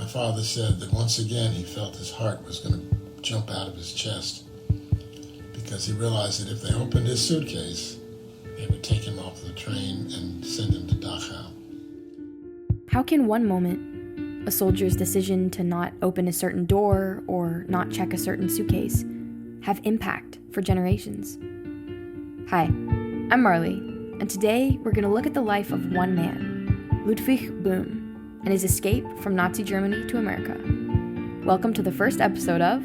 father said that once again he felt his heart was going to jump out of his chest because he realized that if they opened his suitcase, they would take him off the train and send him to Dachau. How can one moment, a soldier's decision to not open a certain door or not check a certain suitcase, have impact for generations? Hi, I'm Marley, and today we're going to look at the life of one man, Ludwig Böhm, and his escape from Nazi Germany to America. Welcome to the first episode of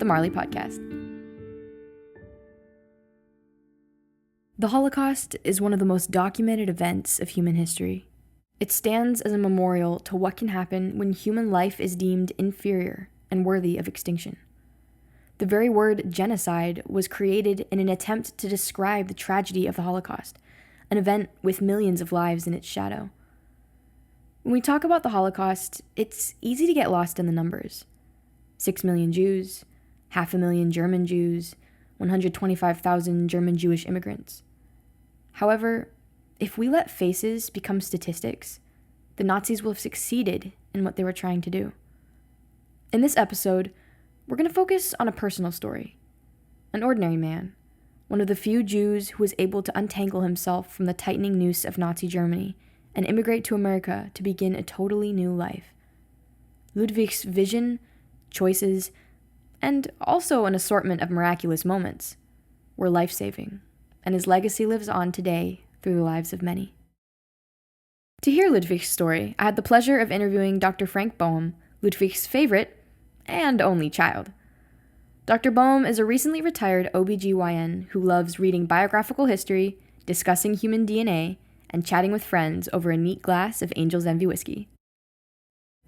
the Marley Podcast. The Holocaust is one of the most documented events of human history. It stands as a memorial to what can happen when human life is deemed inferior and worthy of extinction. The very word genocide was created in an attempt to describe the tragedy of the Holocaust, an event with millions of lives in its shadow. When we talk about the Holocaust, it's easy to get lost in the numbers. 6 million Jews, 500,000 German Jews, 125,000 German Jewish immigrants. However, if we let faces become statistics, the Nazis will have succeeded in what they were trying to do. In this episode, we're going to focus on a personal story. An ordinary man, one of the few Jews who was able to untangle himself from the tightening noose of Nazi Germany and immigrate to America to begin a totally new life. Ludwig's vision, choices, and also an assortment of miraculous moments were life-saving, and his legacy lives on today through the lives of many. To hear Ludwig's story, I had the pleasure of interviewing Dr. Frank Böhm, Ludwig's favorite and only child. Dr. Böhm is a recently retired OBGYN who loves reading biographical history, discussing human DNA, and chatting with friends over a neat glass of Angel's Envy whiskey.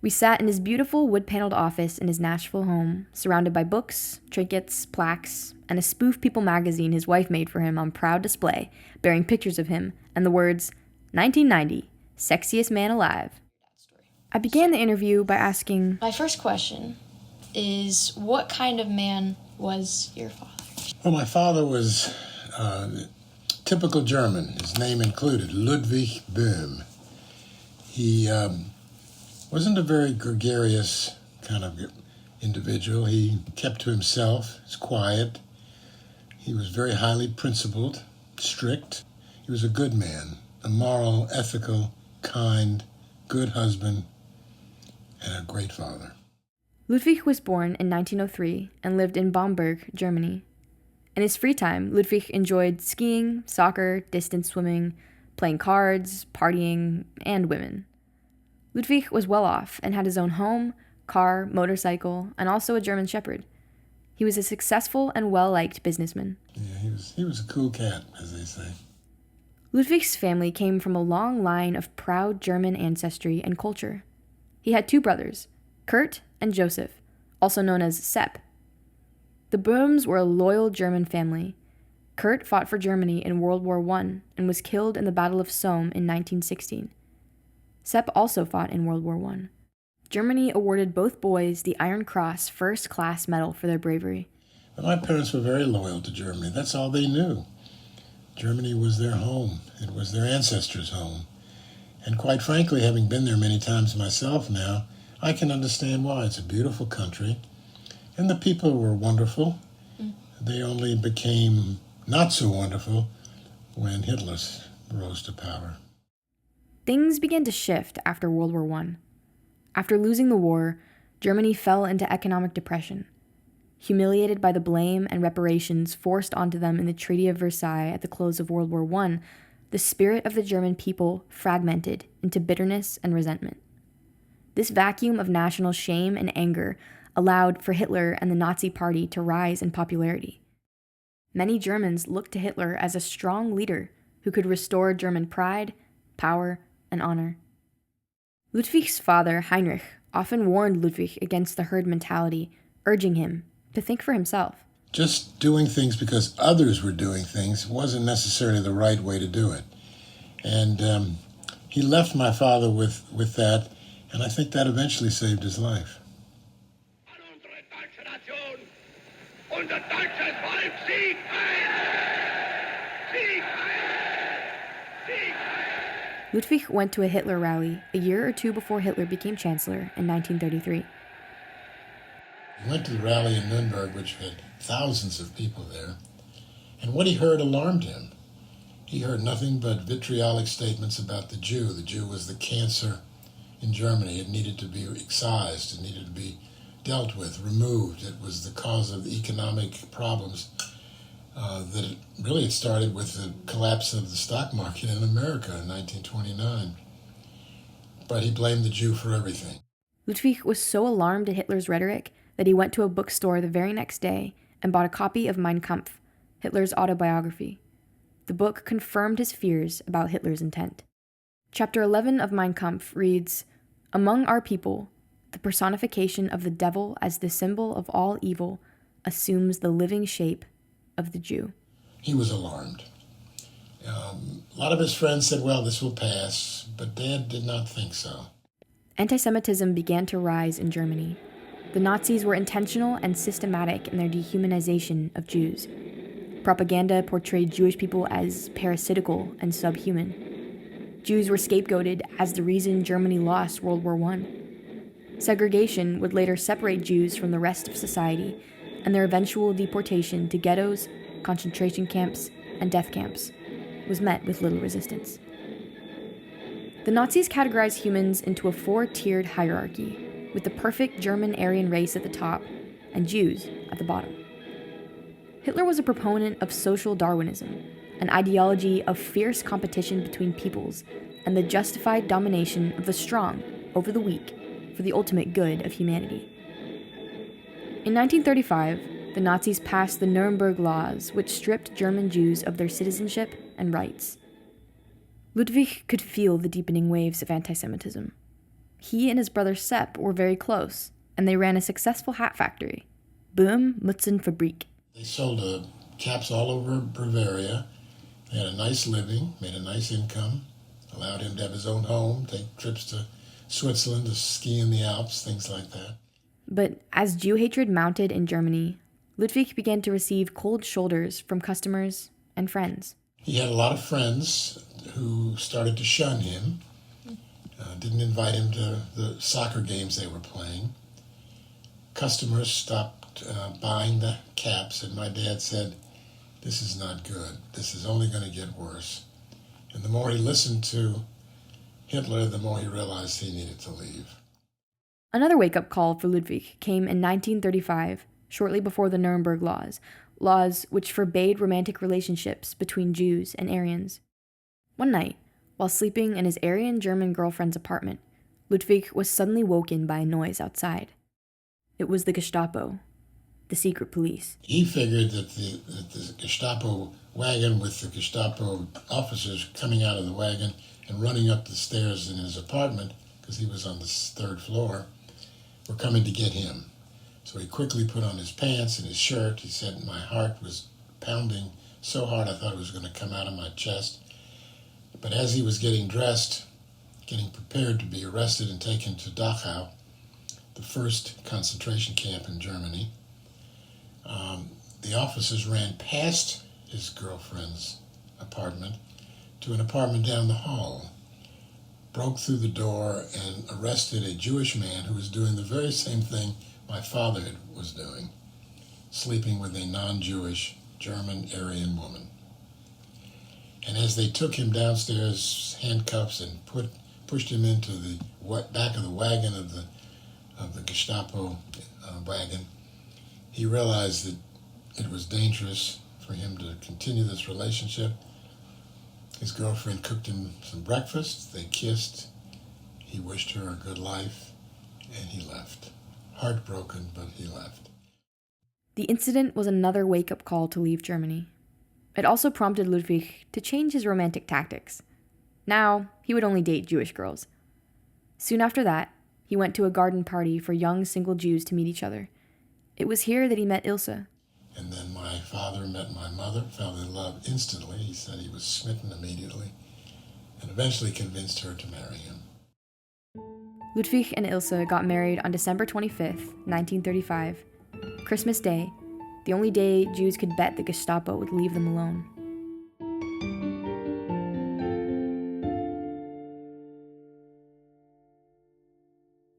We sat in his beautiful wood-paneled office in his Nashville home, surrounded by books, trinkets, plaques, and a spoof People magazine his wife made for him on proud display, bearing pictures of him and the words, 1990, sexiest man alive. I began the interview by asking, my first question is, what kind of man was your father? Well, my father was typical German. His name included Ludwig Böhm. He wasn't a very gregarious kind of individual. He kept to himself. He's quiet. He was very highly principled, strict. He was a good man, a moral, ethical, kind, good husband, and a great father. Ludwig was born in 1903 and lived in Bamberg, Germany. In his free time, Ludwig enjoyed skiing, soccer, distance swimming, playing cards, partying, and women. Ludwig was well off and had his own home, car, motorcycle, and also a German shepherd. He was a successful and well-liked businessman. Yeah, he was a cool cat, as they say. Ludwig's family came from a long line of proud German ancestry and culture. He had 2 brothers, Kurt and Joseph, also known as Sepp. The Böhms were a loyal German family. Kurt fought for Germany in World War I and was killed in the Battle of Somme in 1916. Sepp also fought in World War I. Germany awarded both boys the Iron Cross First Class Medal for their bravery. But my parents were very loyal to Germany. That's all they knew. Germany was their home. It was their ancestors' home. And quite frankly, having been there many times myself now, I can understand why. It's a beautiful country. And the people were wonderful. They only became not so wonderful when Hitler rose to power. Things began to shift after World War I. After losing the war, Germany fell into economic depression. Humiliated by the blame and reparations forced onto them in the Treaty of Versailles at the close of World War I, the spirit of the German people fragmented into bitterness and resentment. This vacuum of national shame and anger allowed for Hitler and the Nazi Party to rise in popularity. Many Germans looked to Hitler as a strong leader who could restore German pride, power, and honor. Ludwig's father, Heinrich, often warned Ludwig against the herd mentality, urging him to think for himself. Just doing things because others were doing things wasn't necessarily the right way to do it. And he left my father with that, and I think that eventually saved his life. Unser deutsches Volk, Sieg heil! Sieg heil! Sieg heil! Ludwig went to a Hitler rally a year or two before Hitler became chancellor in 1933. He went to the rally in Nuremberg, which had thousands of people there, and what he heard alarmed him. He heard nothing but vitriolic statements about the Jew. The Jew was the cancer in Germany. It needed to be excised. It needed to be dealt with, removed. It was the cause of economic problems it started with the collapse of the stock market in America in 1929. But he blamed the Jew for everything. Ludwig was so alarmed at Hitler's rhetoric that he went to a bookstore the very next day and bought a copy of Mein Kampf, Hitler's autobiography. The book confirmed his fears about Hitler's intent. Chapter 11 of Mein Kampf reads, "Among our people, the personification of the devil as the symbol of all evil assumes the living shape of the Jew." He was alarmed. A lot of his friends said, well, this will pass, but Dad did not think so. Anti-Semitism began to rise in Germany. The Nazis were intentional and systematic in their dehumanization of Jews. Propaganda portrayed Jewish people as parasitical and subhuman. Jews were scapegoated as the reason Germany lost World War I. Segregation would later separate Jews from the rest of society, and their eventual deportation to ghettos, concentration camps, and death camps was met with little resistance. The Nazis categorized humans into a four-tiered hierarchy, with the perfect German Aryan race at the top and Jews at the bottom. Hitler was a proponent of social Darwinism, an ideology of fierce competition between peoples and the justified domination of the strong over the weak for the ultimate good of humanity. In 1935, the Nazis passed the Nuremberg Laws, which stripped German Jews of their citizenship and rights. Ludwig could feel the deepening waves of anti-Semitism. He and his brother Sepp were very close, and they ran a successful hat factory, Böhm Mützenfabrik. They sold caps all over Bavaria. They had a nice living, made a nice income, allowed him to have his own home, take trips to Switzerland to ski in the Alps, things like that. But as Jew hatred mounted in Germany, Ludwig began to receive cold shoulders from customers and friends. He had a lot of friends who started to shun him, didn't invite him to the soccer games they were playing. Customers stopped buying the caps, and my dad said, "This is not good. This is only going to get worse." And the more he listened to Hitler, the more he realized he needed to leave. Another wake-up call for Ludwig came in 1935, shortly before the Nuremberg laws which forbade romantic relationships between Jews and Aryans. One night, while sleeping in his Aryan German girlfriend's apartment, Ludwig was suddenly woken by a noise outside. It was the Gestapo, the secret police. He figured that the Gestapo wagon with the Gestapo officers coming out of the wagon and running up the stairs in his apartment, because he was on the third floor, were coming to get him. So he quickly put on his pants and his shirt. He said, "My heart was pounding so hard I thought it was going to come out of my chest." But as he was getting dressed, getting prepared to be arrested and taken to Dachau, the first concentration camp in Germany, the officers ran past his girlfriend's apartment to an apartment down the hall, broke through the door, and arrested a Jewish man who was doing the very same thing my father was doing, sleeping with a non-Jewish German Aryan woman. And as they took him downstairs, handcuffs, and pushed him into the back of the wagon of the Gestapo wagon, he realized that it was dangerous for him to continue this relationship. His girlfriend cooked him some breakfast, they kissed, he wished her a good life, and he left. Heartbroken, but he left. The incident was another wake-up call to leave Germany. It also prompted Ludwig to change his romantic tactics. Now, he would only date Jewish girls. Soon after that, he went to a garden party for young single Jews to meet each other. It was here that he met Ilse. And then my father met my mother, fell in love instantly. He said he was smitten immediately, and eventually convinced her to marry him. Ludwig and Ilse got married on December 25th, 1935, Christmas Day, the only day Jews could bet the Gestapo would leave them alone.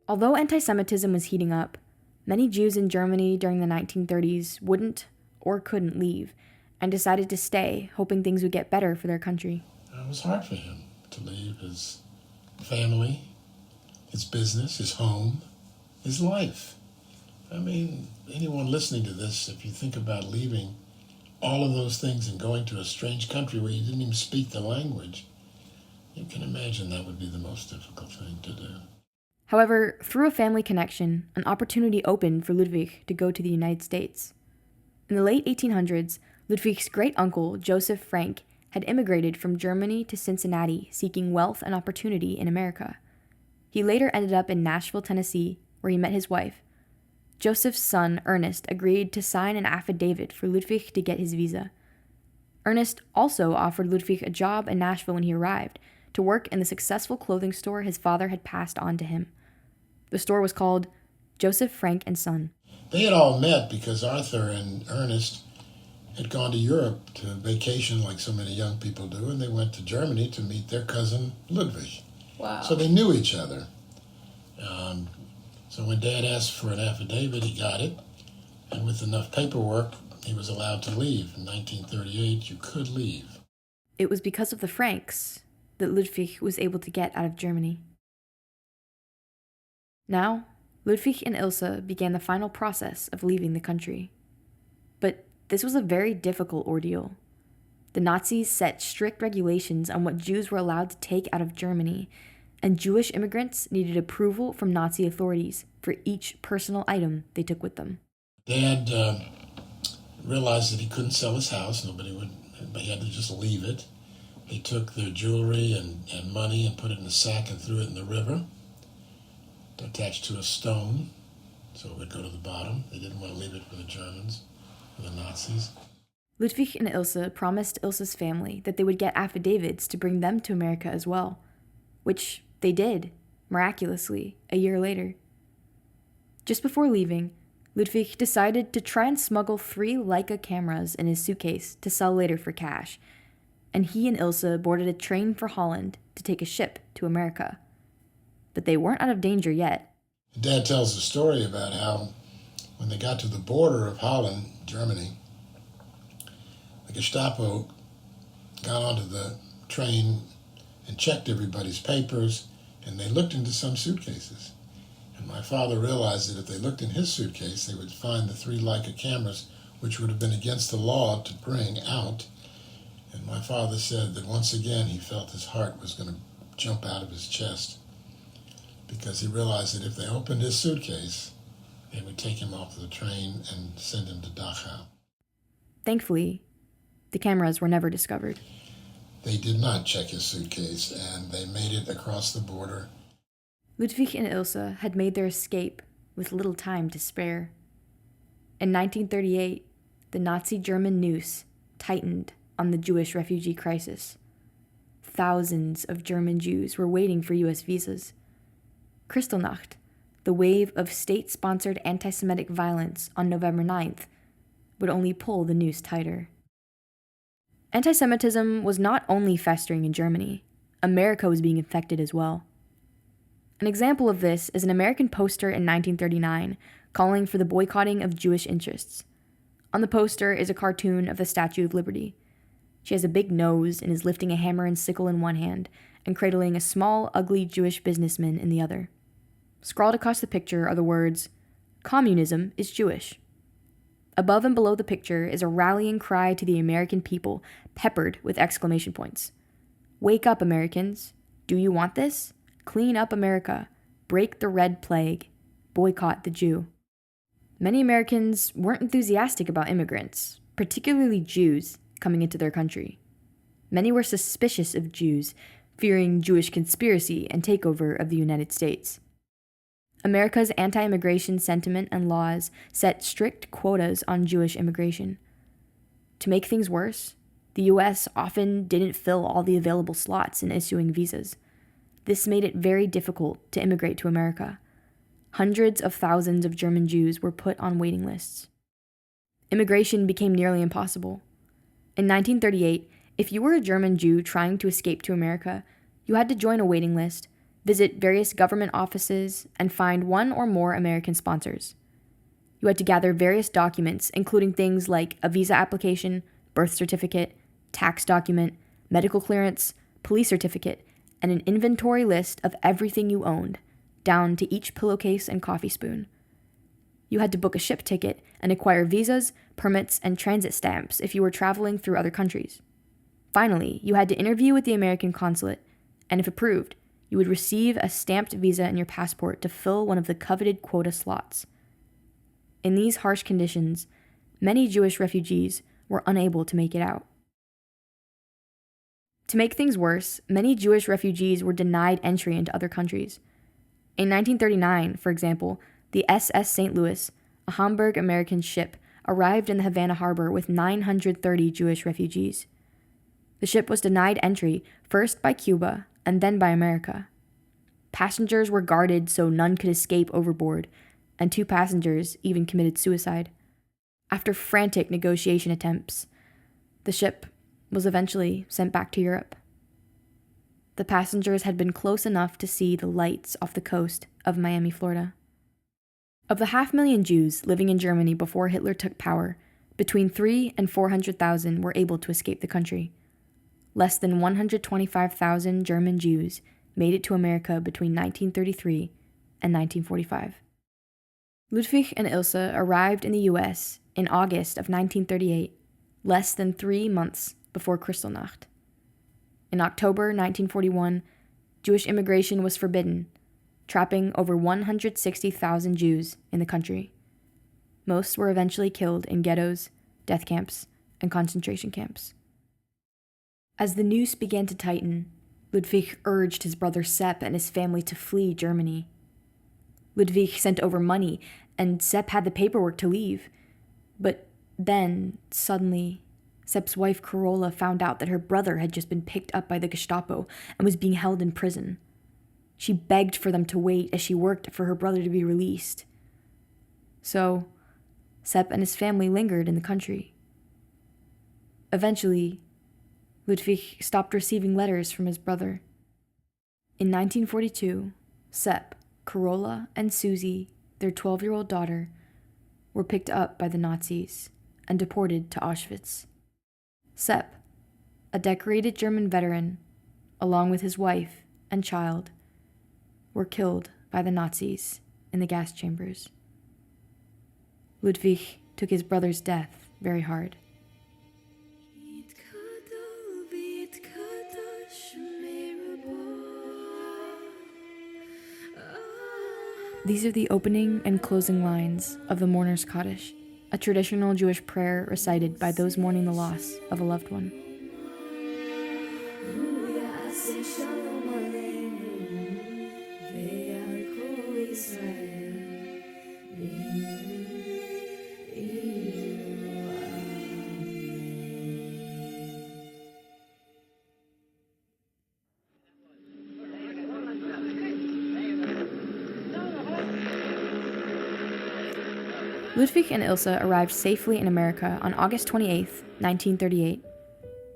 Although anti-Semitism was heating up, many Jews in Germany during the 1930s wouldn't or couldn't leave, and decided to stay, hoping things would get better for their country. It was hard for him to leave his family, his business, his home, his life. I mean, anyone listening to this, if you think about leaving all of those things and going to a strange country where you didn't even speak the language, you can imagine that would be the most difficult thing to do. However, through a family connection, an opportunity opened for Ludwig to go to the United States. In the late 1800s, Ludwig's great-uncle, Joseph Frank, had immigrated from Germany to Cincinnati seeking wealth and opportunity in America. He later ended up in Nashville, Tennessee, where he met his wife. Joseph's son, Ernest, agreed to sign an affidavit for Ludwig to get his visa. Ernest also offered Ludwig a job in Nashville when he arrived, to work in the successful clothing store his father had passed on to him. The store was called Joseph Frank and Son. They had all met because Arthur and Ernest had gone to Europe to vacation like so many young people do, and they went to Germany to meet their cousin Ludwig. Wow. So they knew each other. So when Dad asked for an affidavit, he got it, and with enough paperwork, he was allowed to leave. In 1938, you could leave. It was because of the Franks that Ludwig was able to get out of Germany. Now, Ludwig and Ilse began the final process of leaving the country. But this was a very difficult ordeal. The Nazis set strict regulations on what Jews were allowed to take out of Germany, and Jewish immigrants needed approval from Nazi authorities for each personal item they took with them. Dad realized that he couldn't sell his house. Nobody would, but he had to just leave it. They took their jewelry and money and put it in a sack and threw it in the river, attached to a stone, so it would go to the bottom. They didn't want to leave it for the Germans, for the Nazis. Ludwig and Ilse promised Ilse's family that they would get affidavits to bring them to America as well, which they did, miraculously, a year later. Just before leaving, Ludwig decided to try and smuggle 3 Leica cameras in his suitcase to sell later for cash, and he and Ilse boarded a train for Holland to take a ship to America. But they weren't out of danger yet. Dad tells a story about how when they got to the border of Holland, Germany, the Gestapo got onto the train and checked everybody's papers, and they looked into some suitcases. And my father realized that if they looked in his suitcase, they would find the 3 Leica cameras, which would have been against the law to bring out. And my father said that once again he felt his heart was going to jump out of his chest, because he realized that if they opened his suitcase, they would take him off the train and send him to Dachau. Thankfully, the cameras were never discovered. They did not check his suitcase, and they made it across the border. Ludwig and Ilse had made their escape with little time to spare. In 1938, the Nazi-German noose tightened on the Jewish refugee crisis. Thousands of German Jews were waiting for U.S. visas. Kristallnacht, the wave of state-sponsored anti-Semitic violence on November 9th, would only pull the noose tighter. Anti-Semitism was not only festering in Germany. America was being infected as well. An example of this is an American poster in 1939 calling for the boycotting of Jewish interests. On the poster is a cartoon of the Statue of Liberty. She has a big nose and is lifting a hammer and sickle in one hand and cradling a small, ugly Jewish businessman in the other. Scrawled across the picture are the words, "Communism is Jewish." Above and below the picture is a rallying cry to the American people, peppered with exclamation points. Wake up, Americans. Do you want this? Clean up America. Break the red plague. Boycott the Jew. Many Americans weren't enthusiastic about immigrants, particularly Jews, coming into their country. Many were suspicious of Jews, fearing Jewish conspiracy and takeover of the United States. America's anti-immigration sentiment and laws set strict quotas on Jewish immigration. To make things worse, the U.S. often didn't fill all the available slots in issuing visas. This made it very difficult to immigrate to America. Hundreds of thousands of German Jews were put on waiting lists. Immigration became nearly impossible. In 1938, if you were a German Jew trying to escape to America, you had to join a waiting list, visit various government offices, and find one or more American sponsors. You had to gather various documents, including things like a visa application, birth certificate, tax document, medical clearance, police certificate, and an inventory list of everything you owned, down to each pillowcase and coffee spoon. You had to book a ship ticket and acquire visas, permits, and transit stamps if you were traveling through other countries. Finally, you had to interview with the American consulate, and if approved, you would receive a stamped visa in your passport to fill one of the coveted quota slots. In these harsh conditions, many Jewish refugees were unable to make it out. To make things worse, many Jewish refugees were denied entry into other countries. In 1939, for example, the SS St. Louis, a Hamburg American ship, arrived in the Havana harbor with 930 Jewish refugees. The ship was denied entry first by Cuba and then by America. Passengers were guarded so none could escape overboard, and 2 passengers even committed suicide. After frantic negotiation attempts, the ship was eventually sent back to Europe. The passengers had been close enough to see the lights off the coast of Miami, Florida. Of the 500,000 Jews living in Germany before Hitler took power, between 300,000 and 400,000 were able to escape the country. Less than 125,000 German Jews made it to America between 1933 and 1945. Ludwig and Ilse arrived in the U.S. in August of 1938, less than 3 months before Kristallnacht. In October 1941, Jewish immigration was forbidden, trapping over 160,000 Jews in the country. Most were eventually killed in ghettos, death camps, and concentration camps. As the noose began to tighten, Ludwig urged his brother Sepp and his family to flee Germany. Ludwig sent over money, and Sepp had the paperwork to leave. But then, suddenly, Sepp's wife Carola found out that her brother had just been picked up by the Gestapo and was being held in prison. She begged for them to wait as she worked for her brother to be released. So, Sepp and his family lingered in the country. Eventually, Ludwig stopped receiving letters from his brother. In 1942, Sepp, Carola, and Susie, their 12-year-old daughter, were picked up by the Nazis and deported to Auschwitz. Sepp, a decorated German veteran, along with his wife and child, were killed by the Nazis in the gas chambers. Ludwig took his brother's death very hard. These are the opening and closing lines of the Mourner's Kaddish, a traditional Jewish prayer recited by those mourning the loss of a loved one. Ludwig and Ilse arrived safely in America on August 28, 1938.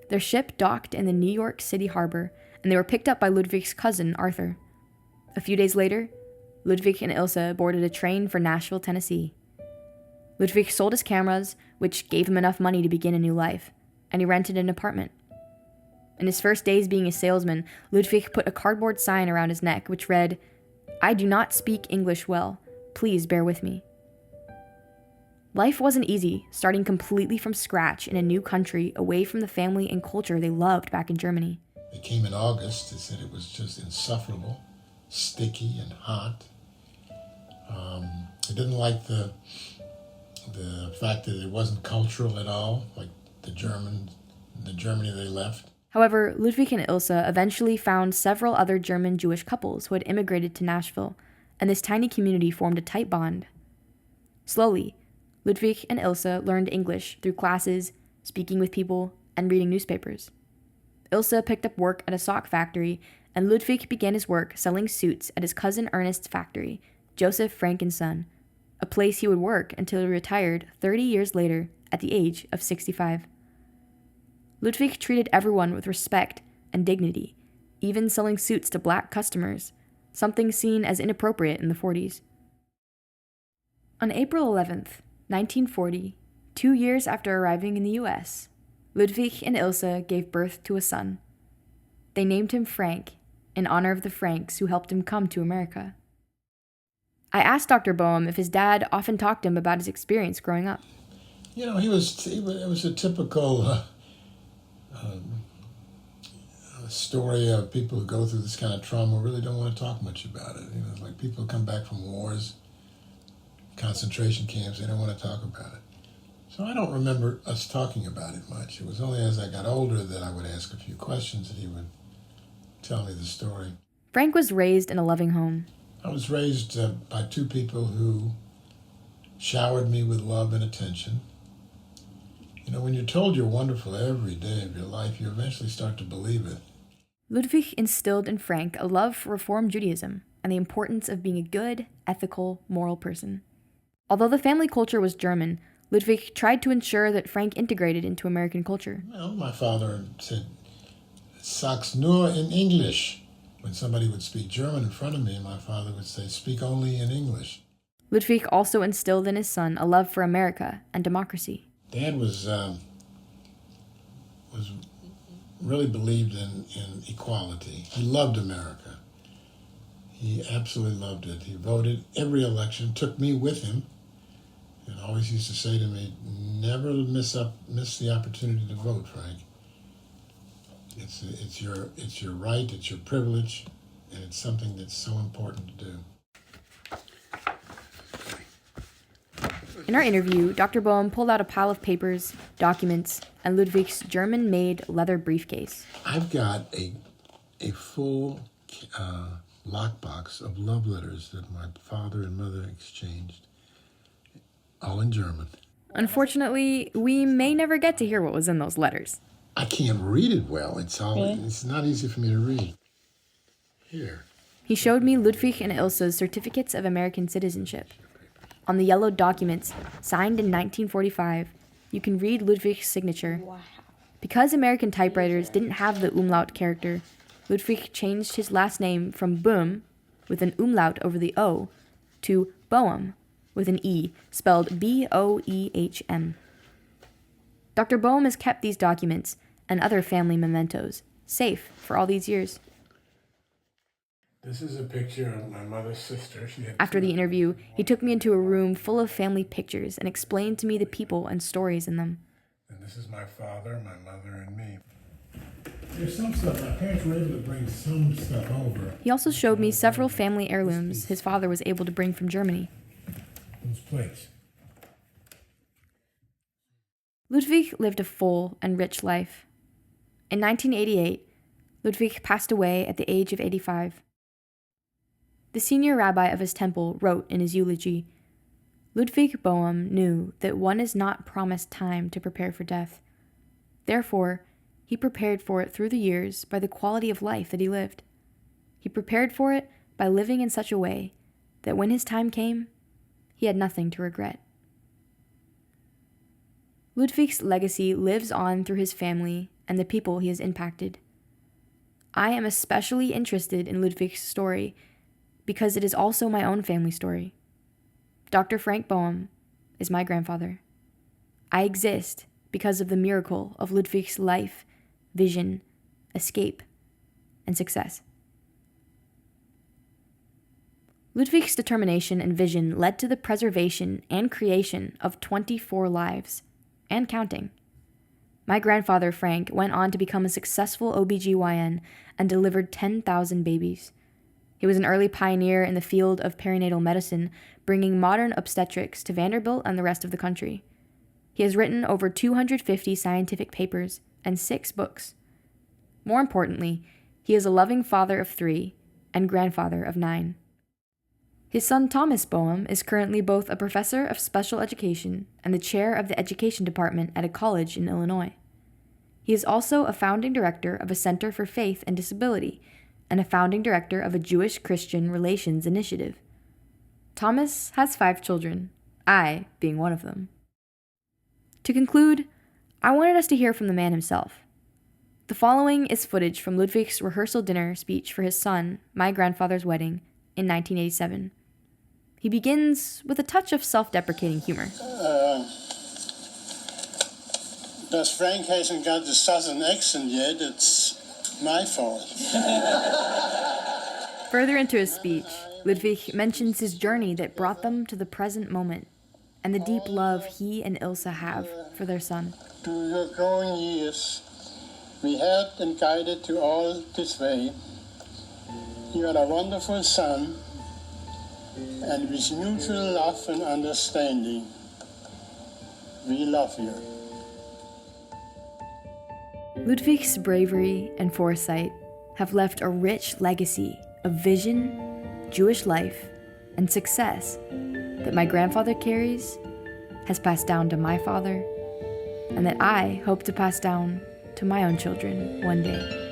Their ship docked in the New York City harbor, and they were picked up by Ludwig's cousin, Arthur. A few days later, Ludwig and Ilse boarded a train for Nashville, Tennessee. Ludwig sold his cameras, which gave him enough money to begin a new life, and he rented an apartment. In his first days being a salesman, Ludwig put a cardboard sign around his neck which read, "I do not speak English well. Please bear with me." Life wasn't easy, starting completely from scratch in a new country away from the family and culture they loved back in Germany. They came in August. They said it was just insufferable, sticky and hot. They didn't like the fact that it wasn't cultural at all, like the Germany they left. However, Ludwig and Ilse eventually found several other German Jewish couples who had immigrated to Nashville, and this tiny community formed a tight bond. Slowly, Ludwig and Ilse learned English through classes, speaking with people, and reading newspapers. Ilse picked up work at a sock factory, and Ludwig began his work selling suits at his cousin Ernest's factory, Joseph Frank & Son, a place he would work until he retired 30 years later at the age of 65. Ludwig treated everyone with respect and dignity, even selling suits to black customers, something seen as inappropriate in the 40s. On April 11th, 1940, 2 years after arriving in the U.S., Ludwig and Ilse gave birth to a son. They named him Frank, in honor of the Franks who helped him come to America. I asked Dr. Böhm if his dad often talked to him about his experience growing up. You know, it was a typical story of people who go through this kind of trauma really don't want to talk much about it. You know, it's like people who come back from wars, concentration camps, they don't want to talk about it. So I don't remember us talking about it much. It was only as I got older that I would ask a few questions and he would tell me the story. Frank was raised in a loving home. I was raised by two people who showered me with love and attention. You know, when you're told you're wonderful every day of your life, you eventually start to believe it. Ludwig instilled in Frank a love for Reform Judaism and the importance of being a good, ethical, moral person. Although the family culture was German, Ludwig tried to ensure that Frank integrated into American culture. Well, my father said, "Sag's nur in English." When somebody would speak German in front of me, my father would say, "Speak only in English." Ludwig also instilled in his son a love for America and democracy. Dad was really believed in equality. He loved America. He absolutely loved it. He voted every election, took me with him, and always used to say to me, "Never miss the opportunity to vote, Frank. It's your right, it's your privilege, and it's something that's so important to do." In our interview, Dr. Böhm pulled out a pile of papers, documents, and Ludwig's German-made leather briefcase. I've got a full lockbox of love letters that my father and mother exchanged, all in German. Unfortunately, we may never get to hear what was in those letters. I can't read it well. It's not easy for me to read. Here. He showed me Ludwig and Ilse's certificates of American citizenship. On the yellowed documents, signed in 1945, you can read Ludwig's signature. Wow. Because American typewriters didn't have the umlaut character, Ludwig changed his last name from Böhm, with an umlaut over the O, to Boehm, with an E, spelled Boehm. Dr. Böhm has kept these documents and other family mementos safe for all these years. This is a picture of my mother's sister. After the interview, he took me into a room full of family pictures and explained to me the people and stories in them. And this is my father, my mother, and me. There's some stuff. My parents were able to bring some stuff over. He also showed me several family heirlooms his father was able to bring from Germany. Those plates. Ludwig lived a full and rich life. In 1988, Ludwig passed away at the age of 85. The senior rabbi of his temple wrote in his eulogy, "Ludwig Böhm knew that one is not promised time to prepare for death. Therefore, he prepared for it through the years by the quality of life that he lived. He prepared for it by living in such a way that when his time came, he had nothing to regret." Ludwig's legacy lives on through his family and the people he has impacted. I am especially interested in Ludwig's story because it is also my own family story. Dr. Frank Böhm is my grandfather. I exist because of the miracle of Ludwig's life, vision, escape, and success. Ludwig's determination and vision led to the preservation and creation of 24 lives, and counting. My grandfather, Frank, went on to become a successful OBGYN and delivered 10,000 babies. He was an early pioneer in the field of perinatal medicine, bringing modern obstetrics to Vanderbilt and the rest of the country. He has written over 250 scientific papers and 6 books. More importantly, he is a loving father of 3 and grandfather of 9. His son Thomas Böhm is currently both a professor of special education and the chair of the education department at a college in Illinois. He is also a founding director of a Center for Faith and Disability and a founding director of a Jewish-Christian Relations Initiative. Thomas has 5 children, I being one of them. To conclude, I wanted us to hear from the man himself. The following is footage from Ludwig's rehearsal dinner speech for his son, my grandfather's wedding, in 1987. He begins with a touch of self-deprecating humor. Because Frank hasn't got the southern accent yet, it's my fault. Further into his speech, Ludwig mentions his journey that brought them to the present moment and the deep love he and Ilse have for their son. To your growing years, we helped and guided you all this way. You are a wonderful son, and with mutual love and understanding, we love you. Ludwig's bravery and foresight have left a rich legacy of vision, Jewish life, and success that my grandfather carries, has passed down to my father, and that I hope to pass down to my own children one day.